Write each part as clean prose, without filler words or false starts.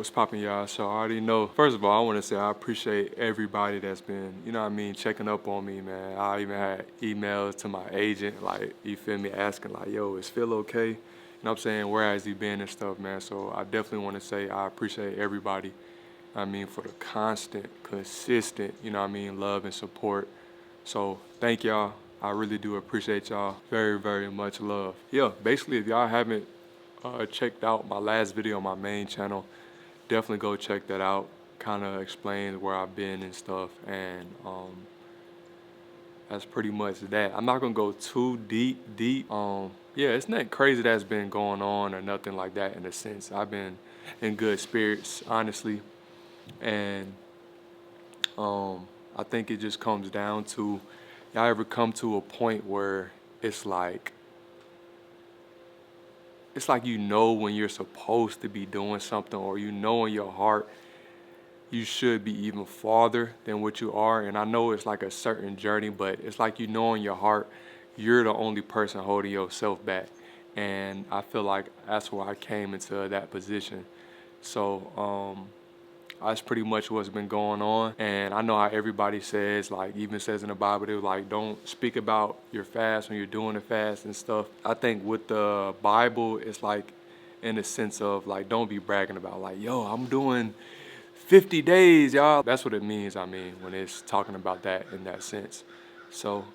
What's poppin', y'all? So I already know. First of all, I want to say I appreciate everybody that's been, checking up on me, man. I even had emails to my agent, like, you feel me, asking, like, yo, is Phil okay? You know what I'm saying? Where has he been and stuff, man? So I definitely want to say I appreciate everybody, for the constant, consistent, love and support. So thank y'all. I really do appreciate y'all. Very, very much love. Yeah, basically, if y'all haven't checked out my last video on my main channel, definitely go check that out. Kind of explains where I've been and stuff, and that's pretty much that. I'm not gonna go too deep. Yeah, it's nothing crazy that's been going on or nothing like that in a sense. I've been in good spirits, honestly, and I think it just comes down to, y'all ever come to a point where it's like you know when you're supposed to be doing something, or you know in your heart you should be even farther than what you are. And I know it's like a certain journey, but it's like you know in your heart you're the only person holding yourself back. And I feel like that's where I came into that position. So that's pretty much what's been going on. And I know how everybody says, like even says in the Bible, they're like, don't speak about your fast when you're doing the fast and stuff. I think with the Bible, it's like in the sense of like, don't be bragging about like, yo, I'm doing 50 days, y'all. That's what it means, when it's talking about that in that sense. So,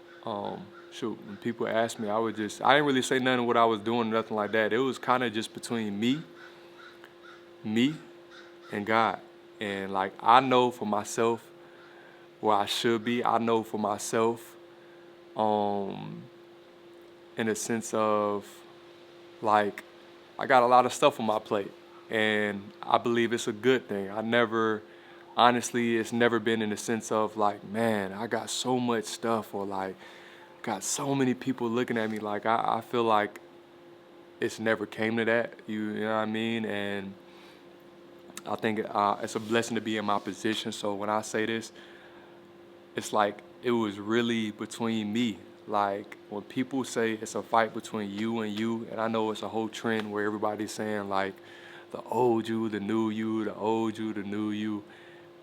shoot, when people ask me, I didn't really say nothing what I was doing, nothing like that. It was kind of just between me and God. And like, I know for myself where I should be. I know for myself, um, in a sense of like, I got a lot of stuff on my plate, and I believe it's a good thing. Honestly, it's never been in the sense of like, man, I got so much stuff, or like, got so many people looking at me. Like, I feel like it's never came to that, you know what I mean? And I think it's a blessing to be in my position. So when I say this, it's like it was really between me. Like when people say it's a fight between you and you, and I know it's a whole trend where everybody's saying like the old you, the new you, the old you, the new you,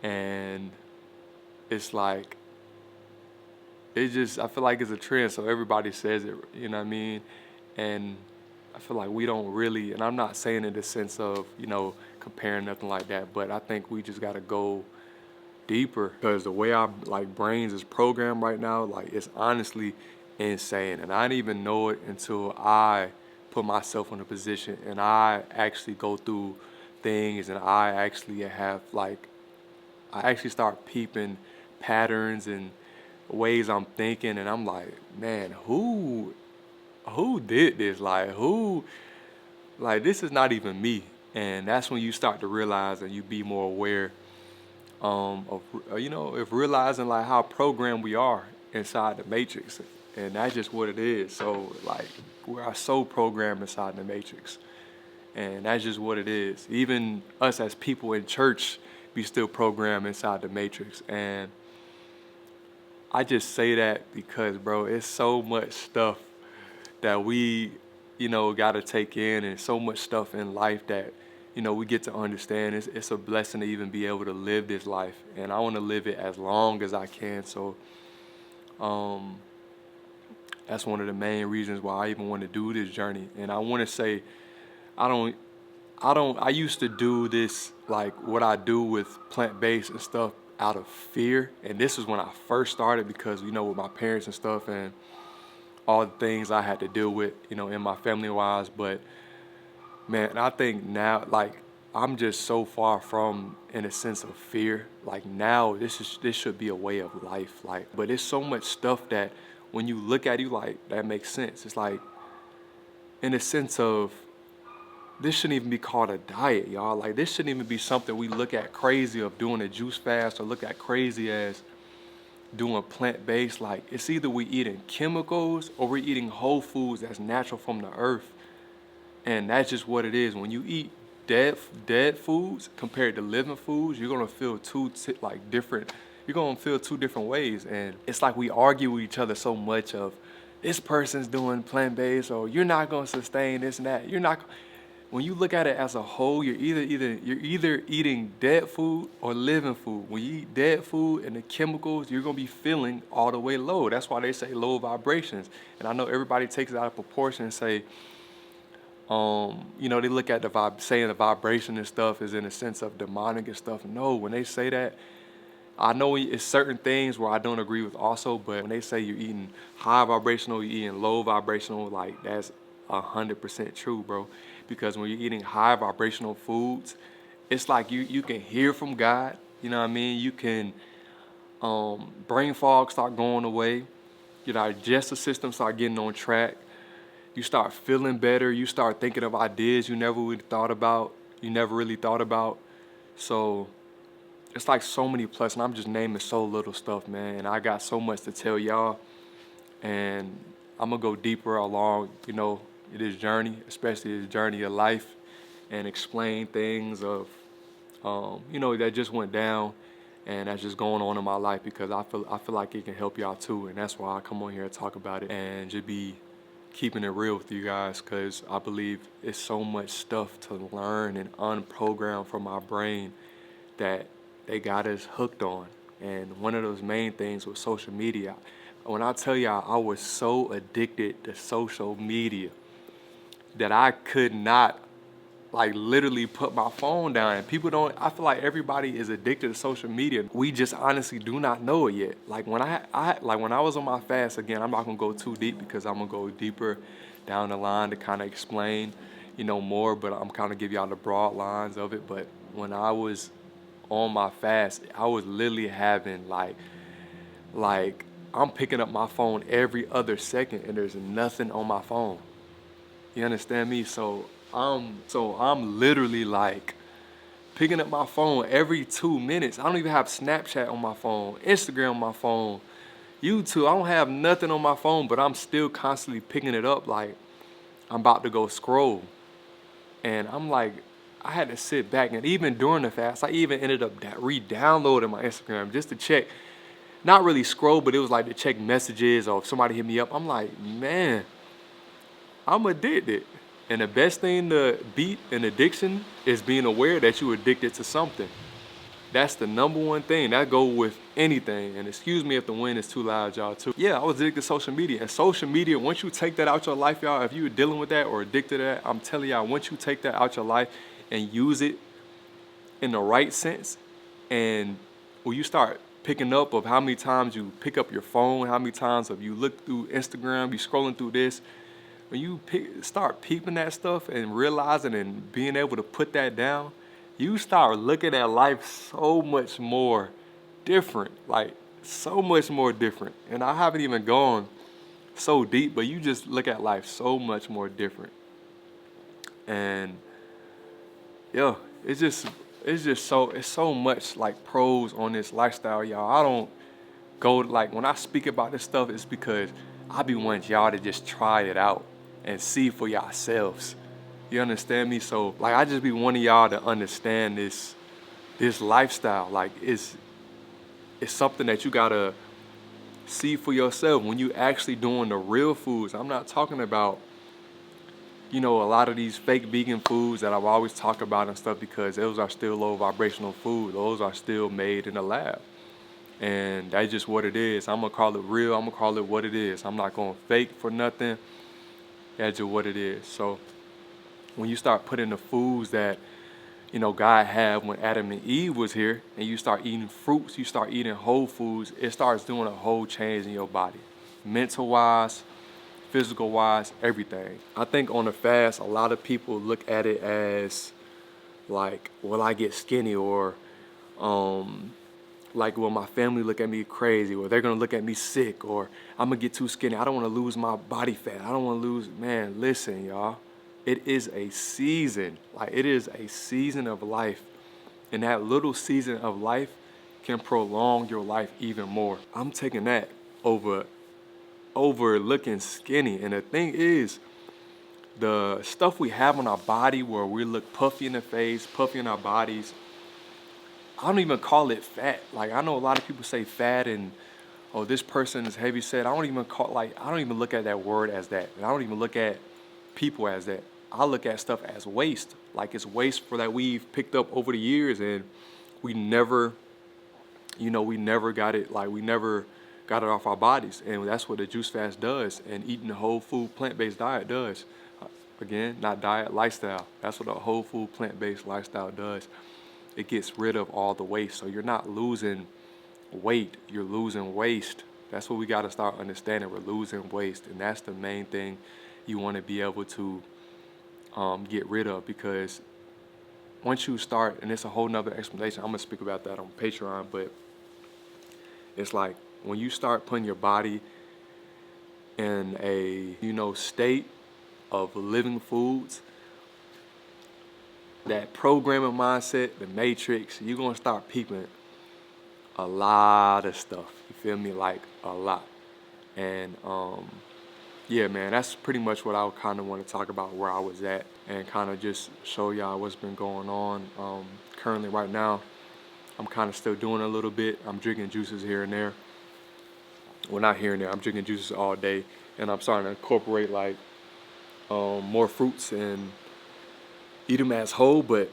and it's like I feel like it's a trend, so everybody says it, you know what I mean? And I feel like we don't really, and I'm not saying in the sense of, comparing nothing like that, but I think we just gotta go deeper, because the way our like brains is programmed right now, like it's honestly insane. And I didn't even know it until I put myself in a position and I actually go through things, and I actually start peeping patterns and ways I'm thinking, and I'm like, man, who did this? Like this is not even me. And that's when you start to realize and you be more aware of of realizing like how programmed we are inside the matrix, and that's just what it is. So like we are so programmed inside the matrix, and that's just what it is. Even us as people in church, we still programmed inside the matrix. And I just say that because, bro, it's so much stuff that we, got to take in, and so much stuff in life that, we get to understand. It's a blessing to even be able to live this life, and I want to live it as long as I can. So, um, that's one of the main reasons why I even want to do this journey. And I want to say, I don't, I used to do this, like what I do with plant-based and stuff, out of fear. And this is when I first started because, with my parents and stuff, and all the things I had to deal with, in my family wise. But man, I think now, like, I'm just so far from in a sense of fear. Like now, this should be a way of life. Like, but it's so much stuff that when you look at it, like that makes sense. It's like in a sense of this shouldn't even be called a diet, y'all. Like this shouldn't even be something we look at crazy of doing a juice fast, or look at crazy as doing plant-based. Like it's either we eating chemicals or we're eating whole foods that's natural from the earth. And that's just what it is. When you eat dead foods compared to living foods, you're gonna feel different. You're gonna feel two different ways. And it's like we argue with each other so much of this person's doing plant-based, or you're not gonna sustain this and that. You're not. when you look at it as a whole, you're either eating dead food or living food. When you eat dead food and the chemicals, you're gonna be feeling all the way low. That's why they say low vibrations. And I know everybody takes it out of proportion and say, they look at the saying the vibration and stuff is in a sense of demonic and stuff. No, when they say that, I know it's certain things where I don't agree with also, but when they say you're eating high vibrational, you're eating low vibrational, like that's 100% true, bro. Because when you're eating high vibrational foods, it's like you can hear from God. You know what I mean? You can brain fog start going away. Your digestive system start getting on track. You start feeling better. You start thinking of ideas you never really thought about. So it's like so many plus, and I'm just naming so little stuff, man. And I got so much to tell y'all, and I'm gonna go deeper along, this journey, especially this journey of life, and explain things of, that just went down, and that's just going on in my life because I feel like it can help y'all too, and that's why I come on here and talk about it and just be keeping it real with you guys because I believe it's so much stuff to learn and unprogram from my brain that they got us hooked on. And one of those main things was social media. When I tell y'all I was so addicted to social media that I could not like literally put my phone down. And I feel like everybody is addicted to social media. We just honestly do not know it yet. Like when when I was on my fast, again, I'm not gonna go too deep because I'm gonna go deeper down the line to kind of explain, more, but I'm kind of give y'all the broad lines of it. But when I was on my fast, I was literally having like I'm picking up my phone every other second and there's nothing on my phone. You understand me? So I'm literally like picking up my phone every 2 minutes. I don't even have Snapchat on my phone, Instagram on my phone, YouTube. I don't have nothing on my phone, but I'm still constantly picking it up like I'm about to go scroll. And I'm like, I had to sit back, and even during the fast, I even ended up re-downloading my Instagram just to check, not really scroll, but it was like to check messages or if somebody hit me up. I'm like, man, I'm addicted. And the best thing to beat an addiction is being aware that you're addicted to something. That's the number one thing. That go with anything. And excuse me if the wind is too loud, y'all, too. Yeah, I was addicted to social media. And social media, once you take that out your life, y'all, if you're dealing with that or addicted to that, I'm telling y'all, once you take that out your life and use it in the right sense, and when you start picking up of how many times you pick up your phone, how many times have you look through Instagram, you scrolling through this, when you start peeping that stuff and realizing and being able to put that down, you start looking at life so much more different, like so much more different. And I haven't even gone so deep, but you just look at life so much more different. And yeah, it's so much like pros on this lifestyle, y'all. I don't go like when I speak about this stuff, it's because I be wanting y'all to just try it out and see for yourselves. You understand me? So like I just be wanting y'all to understand this lifestyle. Like it's something that you gotta see for yourself when you actually doing the real foods. I'm not talking about, a lot of these fake vegan foods that I've always talked about and stuff because those are still low vibrational food. Those are still made in the lab. And that's just what it is. I'm gonna call it real. I'm gonna call it what it is. I'm not gonna fake for nothing. That's just what it is. So when you start putting the foods that, God had when Adam and Eve was here, and you start eating fruits, you start eating whole foods, it starts doing a whole change in your body. Mental wise, physical wise, everything. I think on the fast, a lot of people look at it as like, will I get skinny, or like will my family look at me crazy, or they're gonna look at me sick, or I'm gonna get too skinny. I don't wanna lose my body fat. I don't wanna lose, man, listen, y'all. It is a season. Like it is a season of life. And that little season of life can prolong your life even more. I'm taking that over looking skinny. And the thing is, the stuff we have on our body where we look puffy in the face, puffy in our bodies, I don't even call it fat. Like I know a lot of people say fat and oh, this person is heavy set. I don't even look at that word as that. And I don't even look at people as that. I look at stuff as waste. Like it's waste for that we've picked up over the years, and we never, we never got it. Like we never got it off our bodies, and that's what the juice fast does. And eating a whole food plant-based diet does. Again, not diet, lifestyle. That's what a whole food plant-based lifestyle does. It gets rid of all the waste. So you're not losing weight, you're losing waste. That's what we got to start understanding. We're losing waste, and that's the main thing you want to be able to get rid of, because once you start, and it's a whole nother explanation, I'm gonna speak about that on Patreon, but it's like when you start putting your body in a state of living foods, that programming mindset, the matrix, you're gonna start peeping a lot of stuff. You feel me? Like a lot. And yeah, man, that's pretty much what I kind of want to talk about, where I was at, and kind of just show y'all what's been going on. Currently, right now, I'm kind of still doing a little bit. I'm drinking juices here and there. Well, not here and there. I'm drinking juices all day, and I'm starting to incorporate like more fruits and eat them as whole. But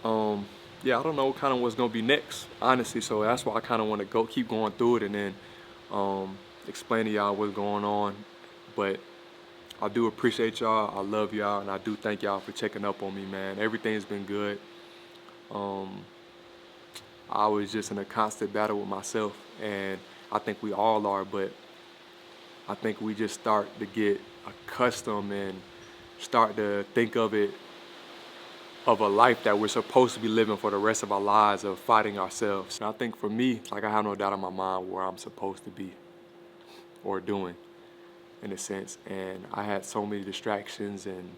yeah, I don't know kind of what's gonna be next, honestly. So that's why I kind of want to keep going through it, and then explain to y'all what's going on. But I do appreciate y'all. I love y'all, and I do thank y'all for checking up on me, man. Everything's been good. I was just in a constant battle with myself, and I think we all are, but I think we just start to get accustomed and start to think of it of a life that we're supposed to be living for the rest of our lives, of fighting ourselves. And I think for me, like I have no doubt in my mind where I'm supposed to be or doing, in a sense. And I had so many distractions and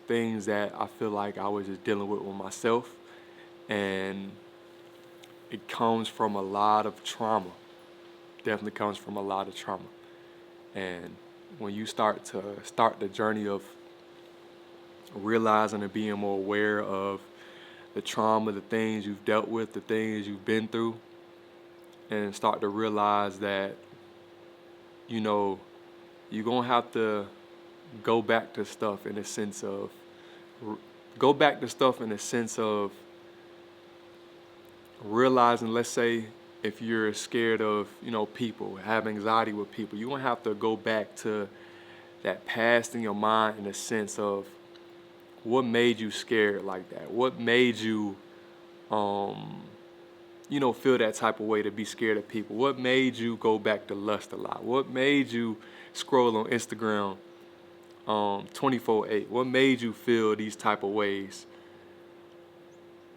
things that I feel like I was just dealing with myself. And it comes from a lot of trauma. Definitely comes from a lot of trauma. And when you start the journey of realizing and being more aware of the trauma, the things you've dealt with, the things you've been through, and start to realize that, you're gonna have to go back to stuff in a sense of, realizing, let's say, if you're scared of, people, have anxiety with people, you're gonna have to go back to that past in your mind in a sense of what made you scared like that? What made you, feel that type of way to be scared of people? What made you go back to lust a lot? What made you scroll on Instagram 24/8? What made you feel these type of ways?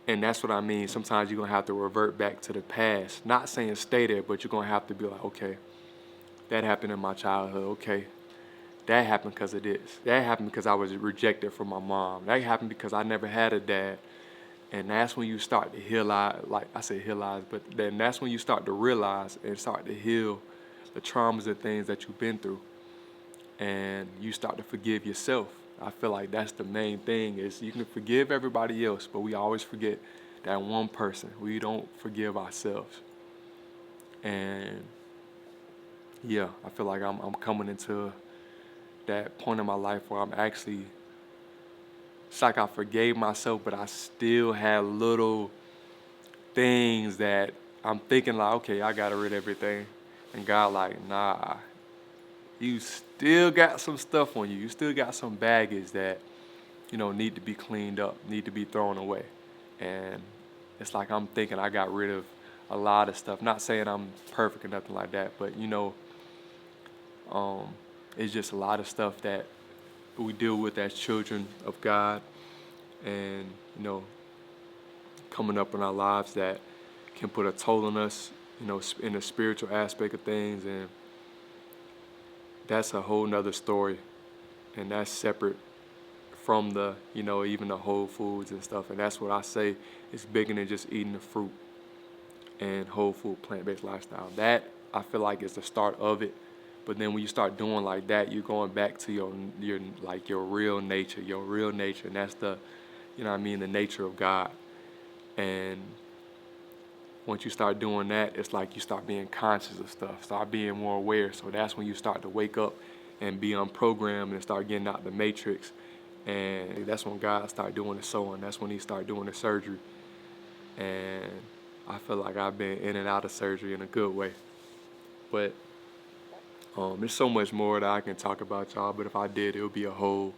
And that's what I mean. Sometimes you're going to have to revert back to the past. Not saying stay there, but you're going to have to be like, okay, that happened in my childhood. Okay, that happened because of this. That happened because I was rejected from my mom. That happened because I never had a dad. And that's when you start to healize, but then that's when you start to realize and start to heal the traumas and things that you've been through. And you start to forgive yourself. I feel like that's the main thing, is you can forgive everybody else, but we always forget that one person. We don't forgive ourselves. And yeah, I feel like I'm coming into that point in my life where I'm actually, it's like I forgave myself, but I still had little things that I'm thinking like, okay, I gotta rid of everything. And God like, nah, you still got some stuff on you. You still got some baggage that, need to be cleaned up, need to be thrown away. And it's like I'm thinking I got rid of a lot of stuff. Not saying I'm perfect or nothing like that, but it's just a lot of stuff that we deal with as children of God, and coming up in our lives that can put a toll on us, in the spiritual aspect of things. And that's a whole nother story, and that's separate from the, even the whole foods and stuff. And that's what I say is bigger than just eating the fruit and whole food plant-based lifestyle. That I feel like is the start of it. But then when you start doing like that, you're going back to your real nature, and that's the, the nature of God. And once you start doing that, it's like you start being conscious of stuff, start being more aware. So that's when you start to wake up and be unprogrammed and start getting out the matrix. And that's when God started doing the sewing. That's when he started doing the surgery. And I feel like I've been in and out of surgery in a good way. But there's so much more that I can talk about, y'all. But if I did, it would be a whole,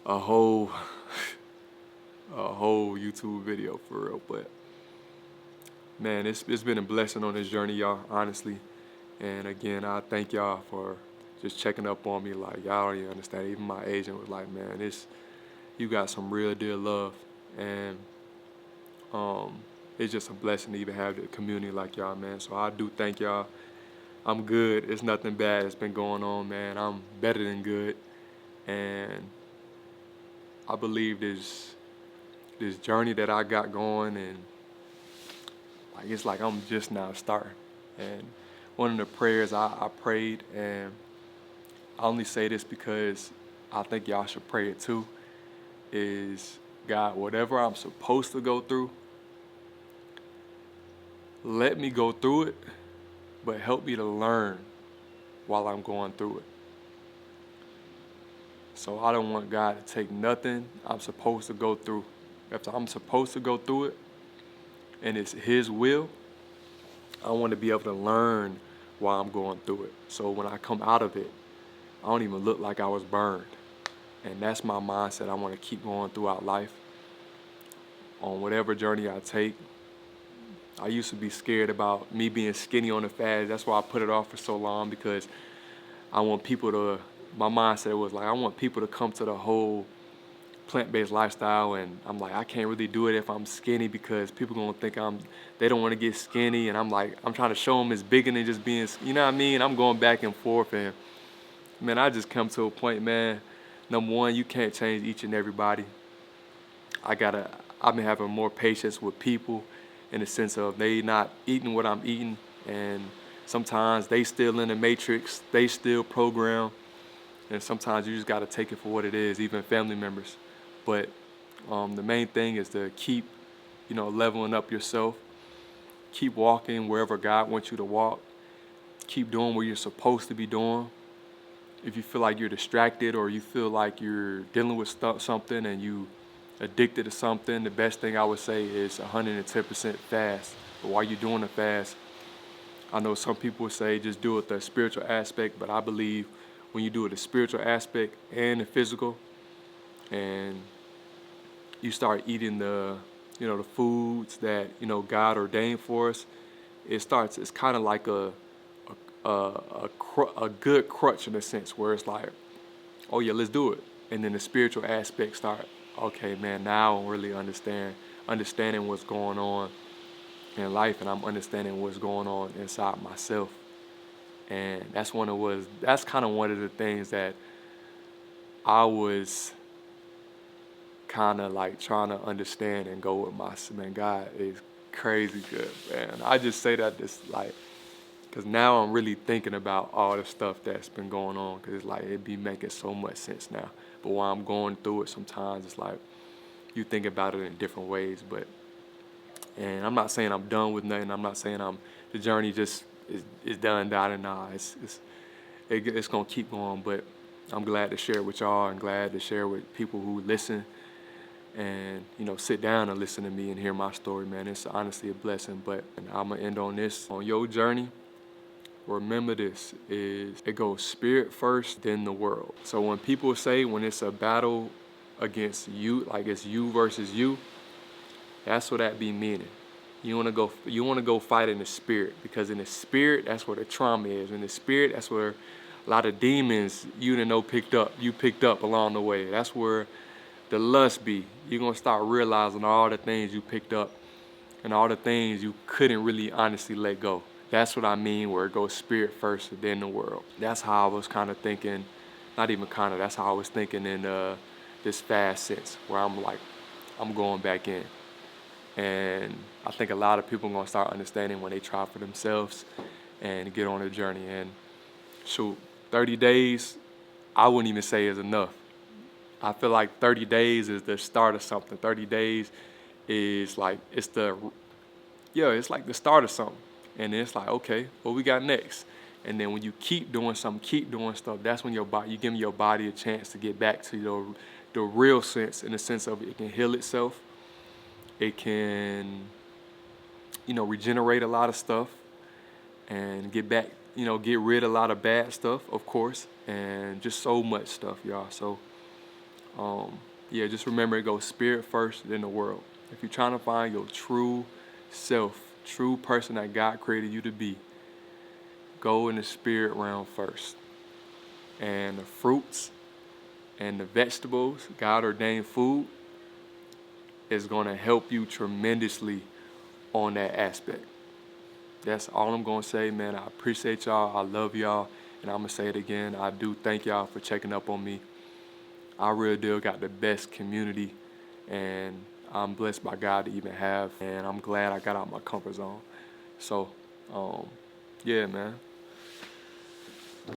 a whole, a whole YouTube video for real. But man, it's been a blessing on this journey, y'all, honestly. And again, I thank y'all for just checking up on me. Like, y'all don't even understand. Even my agent was like, man, you got some real deal love. And it's just a blessing to even have the community like y'all, man. So I do thank y'all. I'm good. It's nothing bad that's been going on, man. I'm better than good. And I believe this journey that I got going, and like it's like I'm just now starting. And one of the prayers I prayed, and I only say this because I think y'all should pray it too, is God, whatever I'm supposed to go through, let me go through it, but help me to learn while I'm going through it. So I don't want God to take nothing I'm supposed to go through. If I'm supposed to go through it and it's his will, I want to be able to learn while I'm going through it. So when I come out of it, I don't even look like I was burned. And that's my mindset I want to keep going throughout life. On whatever journey I take. I used to be scared about me being skinny on the fast. That's why I put it off for so long, because I want people to, my mindset was like, I want people to come to the whole plant-based lifestyle, and I'm like, I can't really do it if I'm skinny, because people gonna think they don't want to get skinny, and I'm like, I'm trying to show them it's bigger than just being, you know what I mean? I'm going back and forth, and man, I just come to a point, man, number one, you can't change each and everybody. I've been having more patience with people in the sense of they not eating what I'm eating, and sometimes they still in the matrix, they still program, and sometimes you just gotta take it for what it is, even family members. But the main thing is to keep, leveling up yourself, keep walking wherever God wants you to walk, keep doing what you're supposed to be doing. If you feel like you're distracted or you feel like you're dealing with something and you addicted to something, the best thing I would say is 110% fast. But while you're doing the fast, I know some people would say just do it the spiritual aspect, but I believe when you do it the spiritual aspect and the physical, and you start eating the foods that God ordained for us, it's kind of like a good crutch in a sense, where it's like, oh yeah, let's do it. And then the spiritual aspect start, okay, man, now I'm really understanding what's going on in life, and I'm understanding what's going on inside myself. And that's kind of one of the things that I was kind of like trying to understand and go with man, God is crazy good, man. I just say that because now I'm really thinking about all the stuff that's been going on, because it's like it be making so much sense now. But while I'm going through it, sometimes it's like you think about it in different ways. And I'm not saying I'm done with nothing. I'm not saying the journey just is done, dotted. Nah, it's gonna keep going. But I'm glad to share it with y'all, and glad to share with people who listen and sit down and listen to me and hear my story, man. It's honestly a blessing. But I'm gonna end on this. On your journey, remember this, it goes spirit first, then the world. So when people say when it's a battle against you, like it's you versus you, that's what that be meaning. You wanna go fight in the spirit, because in the spirit, that's where the trauma is. In the spirit, that's where a lot of demons you picked up along the way. That's where the lust be. You're gonna start realizing all the things you picked up and all the things you couldn't really honestly let go. That's what I mean, where it goes spirit first, then the world. That's how I was kind of thinking, not even kind of, that's how I was thinking in this fast sense, where I'm like, I'm going back in. And I think a lot of people are going to start understanding when they try for themselves and get on a journey. And shoot, 30 days, I wouldn't even say is enough. I feel like 30 days is the start of something. 30 days is like, it's like the start of something. And it's like, okay, what we got next? And then when you keep doing something, keep doing stuff, that's when you're giving your body a chance to get back to the real sense, in the sense of it can heal itself. It can, regenerate a lot of stuff and get back, get rid of a lot of bad stuff, of course, and just so much stuff, y'all. So, yeah, just remember it goes spirit first, then the world. If you're trying to find your true self, true person that God created you to be, go in the spirit realm first. And the fruits and the vegetables, God ordained food, is going to help you tremendously on that aspect. That's all I'm going to say, man. I appreciate y'all. I love y'all. And I'm going to say it again. I do thank y'all for checking up on me. I really do got the best community, and I'm blessed by God to even have. And I'm glad I got out my comfort zone. So, yeah, man.